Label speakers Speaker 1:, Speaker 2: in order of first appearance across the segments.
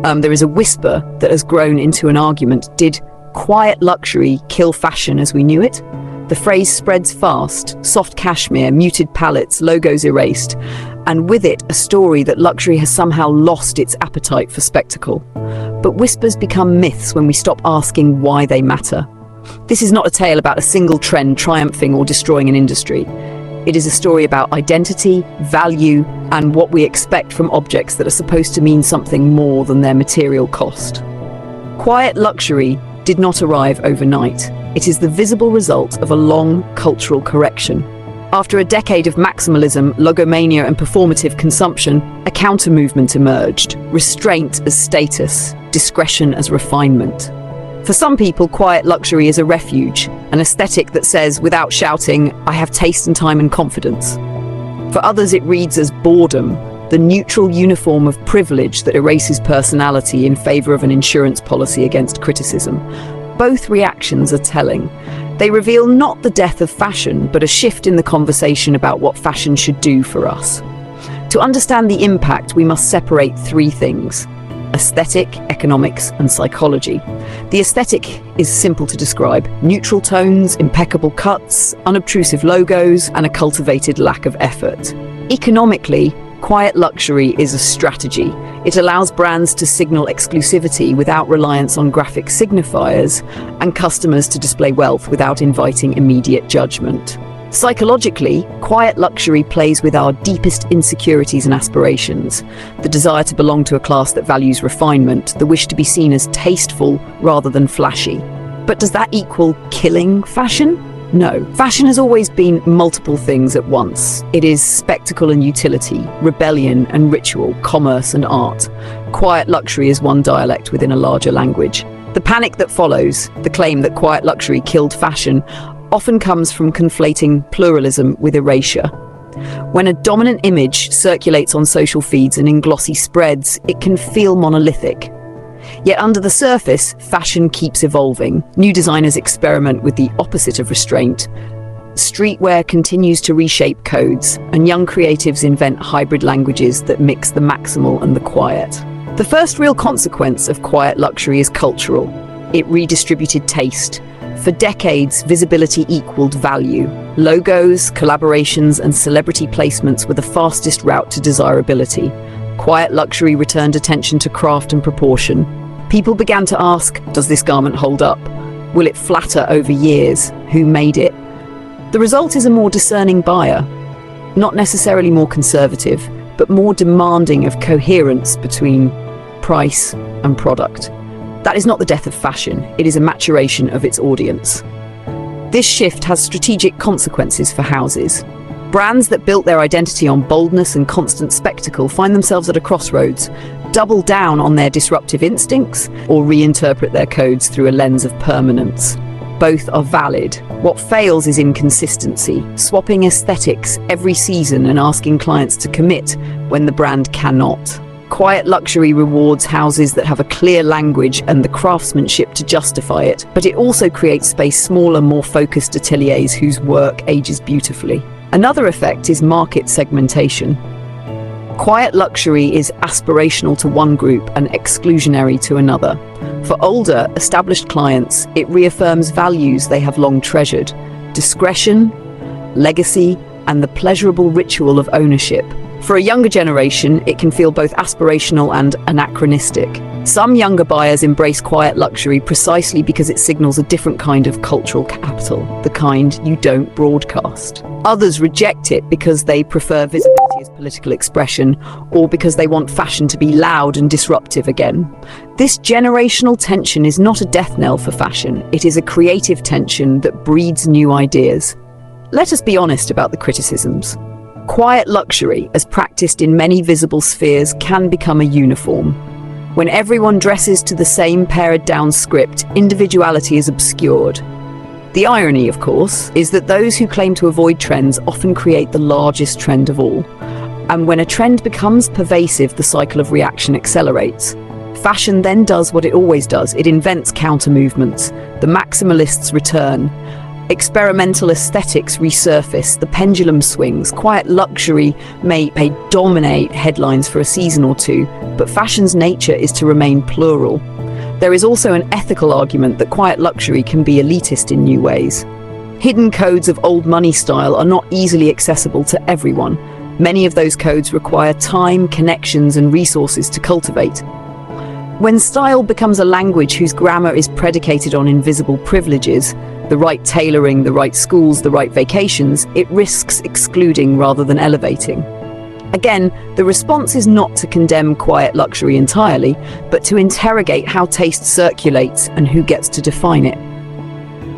Speaker 1: There is a whisper that has grown into an argument. Did quiet luxury kill fashion as we knew it? The phrase spreads fast: soft cashmere, muted palettes, logos erased, and with it a story that luxury has somehow lost its appetite for spectacle. But whispers become myths when we stop asking why they matter. This is not a tale about a single trend triumphing or destroying an industry. It is a story about identity, value, and what we expect from objects that are supposed to mean something more than their material cost. Quiet luxury did not arrive overnight. It is the visible result of a long cultural correction. After a decade of maximalism, logomania, and performative consumption, a counter-movement emerged: restraint as status, discretion as refinement. For some people, quiet luxury is a refuge, an aesthetic that says, without shouting, "I have taste and time and confidence." For others, it reads as boredom, the neutral uniform of privilege that erases personality in favor of an insurance policy against criticism. Both reactions are telling. They reveal not the death of fashion, but a shift in the conversation about what fashion should do for us. To understand the impact, we must separate three things: aesthetic, economics, and psychology. The aesthetic is simple to describe: neutral tones, impeccable cuts, unobtrusive logos, and a cultivated lack of effort. Economically, quiet luxury is a strategy. It allows brands to signal exclusivity without reliance on graphic signifiers, and customers to display wealth without inviting immediate judgment. Psychologically, quiet luxury plays with our deepest insecurities and aspirations: the desire to belong to a class that values refinement, the wish to be seen as tasteful rather than flashy. But does that equal killing fashion? No. Fashion has always been multiple things at once. It is spectacle and utility, rebellion and ritual, commerce and art. Quiet luxury is one dialect within a larger language. The panic that follows, the claim that quiet luxury killed fashion, often comes from conflating pluralism with erasure. When a dominant image circulates on social feeds and in glossy spreads, it can feel monolithic. Yet under the surface, fashion keeps evolving. New designers experiment with the opposite of restraint. Streetwear continues to reshape codes, and young creatives invent hybrid languages that mix the maximal and the quiet. The first real consequence of quiet luxury is cultural. It redistributed taste. For decades, visibility equaled value. Logos, collaborations, and celebrity placements were the fastest route to desirability. Quiet luxury returned attention to craft and proportion. People began to ask, does this garment hold up? Will it flatter over years? Who made it? The result is a more discerning buyer, not necessarily more conservative, but more demanding of coherence between price and product. That is not the death of fashion, it is a maturation of its audience. This shift has strategic consequences for houses. Brands that built their identity on boldness and constant spectacle find themselves at a crossroads: double down on their disruptive instincts or reinterpret their codes through a lens of permanence. Both are valid. What fails is inconsistency, swapping aesthetics every season and asking clients to commit when the brand cannot. Quiet luxury rewards houses that have a clear language and the craftsmanship to justify it, but it also creates space for smaller, more focused ateliers whose work ages beautifully. Another effect is market segmentation. Quiet luxury is aspirational to one group and exclusionary to another. For older, established clients, it reaffirms values they have long treasured: discretion, legacy, and the pleasurable ritual of ownership. For a younger generation, it can feel both aspirational and anachronistic. Some younger buyers embrace quiet luxury precisely because it signals a different kind of cultural capital, the kind you don't broadcast. Others reject it because they prefer visibility as political expression, or because they want fashion to be loud and disruptive again. This generational tension is not a death knell for fashion, it is a creative tension that breeds new ideas. Let us be honest about the criticisms. Quiet luxury, as practiced in many visible spheres, can become a uniform. When everyone dresses to the same pared-down script, individuality is obscured. The irony, of course, is that those who claim to avoid trends often create the largest trend of all. And when a trend becomes pervasive, the cycle of reaction accelerates. Fashion then does what it always does: it invents counter-movements. The maximalists return. Experimental aesthetics resurface, the pendulum swings. Quiet luxury may dominate headlines for a season or two, but fashion's nature is to remain plural. There is also an ethical argument that quiet luxury can be elitist in new ways. Hidden codes of old money style are not easily accessible to everyone. Many of those codes require time, connections, and resources to cultivate. When style becomes a language whose grammar is predicated on invisible privileges, the right tailoring, the right schools, the right vacations, it risks excluding rather than elevating. Again, the response is not to condemn quiet luxury entirely, but to interrogate how taste circulates and who gets to define it.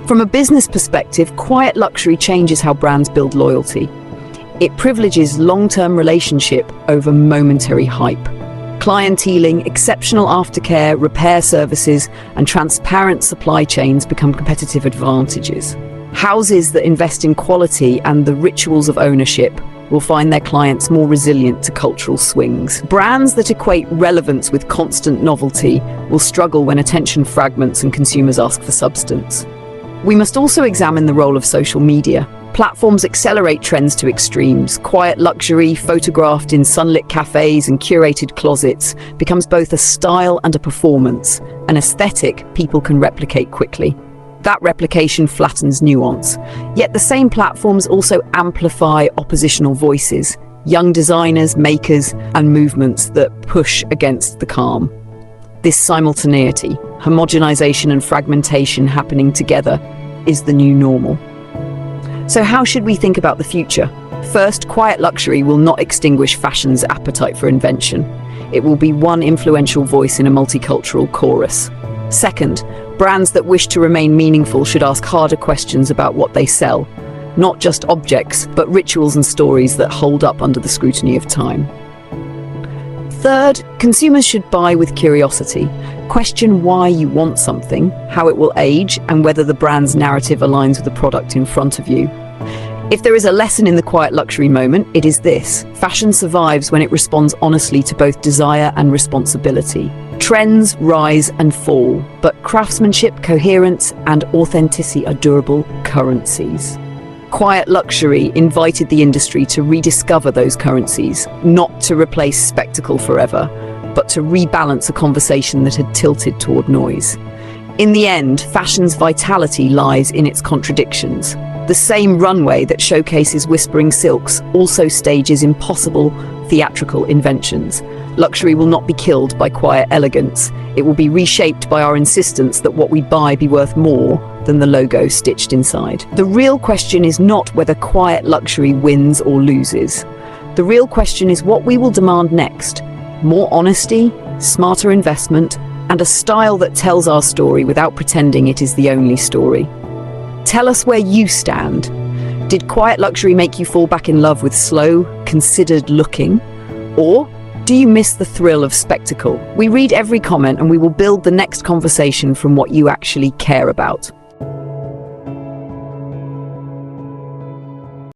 Speaker 1: From a business perspective, quiet luxury changes how brands build loyalty. It privileges long-term relationship over momentary hype. Clienteling, exceptional aftercare, repair services, and transparent supply chains become competitive advantages. Houses that invest in quality and the rituals of ownership will find their clients more resilient to cultural swings. Brands that equate relevance with constant novelty will struggle when attention fragments and consumers ask for substance. We must also examine the role of social media. Platforms accelerate trends to extremes. Quiet luxury, photographed in sunlit cafes and curated closets, becomes both a style and a performance, an aesthetic people can replicate quickly. That replication flattens nuance. Yet the same platforms also amplify oppositional voices, young designers, makers, and movements that push against the calm. This simultaneity, homogenization and fragmentation happening together, is the new normal. So how should we think about the future? First, quiet luxury will not extinguish fashion's appetite for invention. It will be one influential voice in a multicultural chorus. Second, brands that wish to remain meaningful should ask harder questions about what they sell. Not just objects, but rituals and stories that hold up under the scrutiny of time. Third, consumers should buy with curiosity. Question why you want something, how it will age, and whether the brand's narrative aligns with the product in front of you. If there is a lesson in the quiet luxury moment, it is this: fashion survives when it responds honestly to both desire and responsibility. Trends rise and fall, but craftsmanship, coherence, and authenticity are durable currencies. Quiet luxury invited the industry to rediscover those currencies, not to replace spectacle forever, but to rebalance a conversation that had tilted toward noise. In the end, fashion's vitality lies in its contradictions. The same runway that showcases whispering silks also stages impossible theatrical inventions. Luxury will not be killed by quiet elegance. It will be reshaped by our insistence that what we buy be worth more than the logo stitched inside. The real question is not whether quiet luxury wins or loses. The real question is what we will demand next. More honesty, smarter investment, and a style that tells our story without pretending it is the only story. Tell us where you stand. Did quiet luxury make you fall back in love with slow, considered looking? Or do you miss the thrill of spectacle? We read every comment and we will build the next conversation from what you actually care about.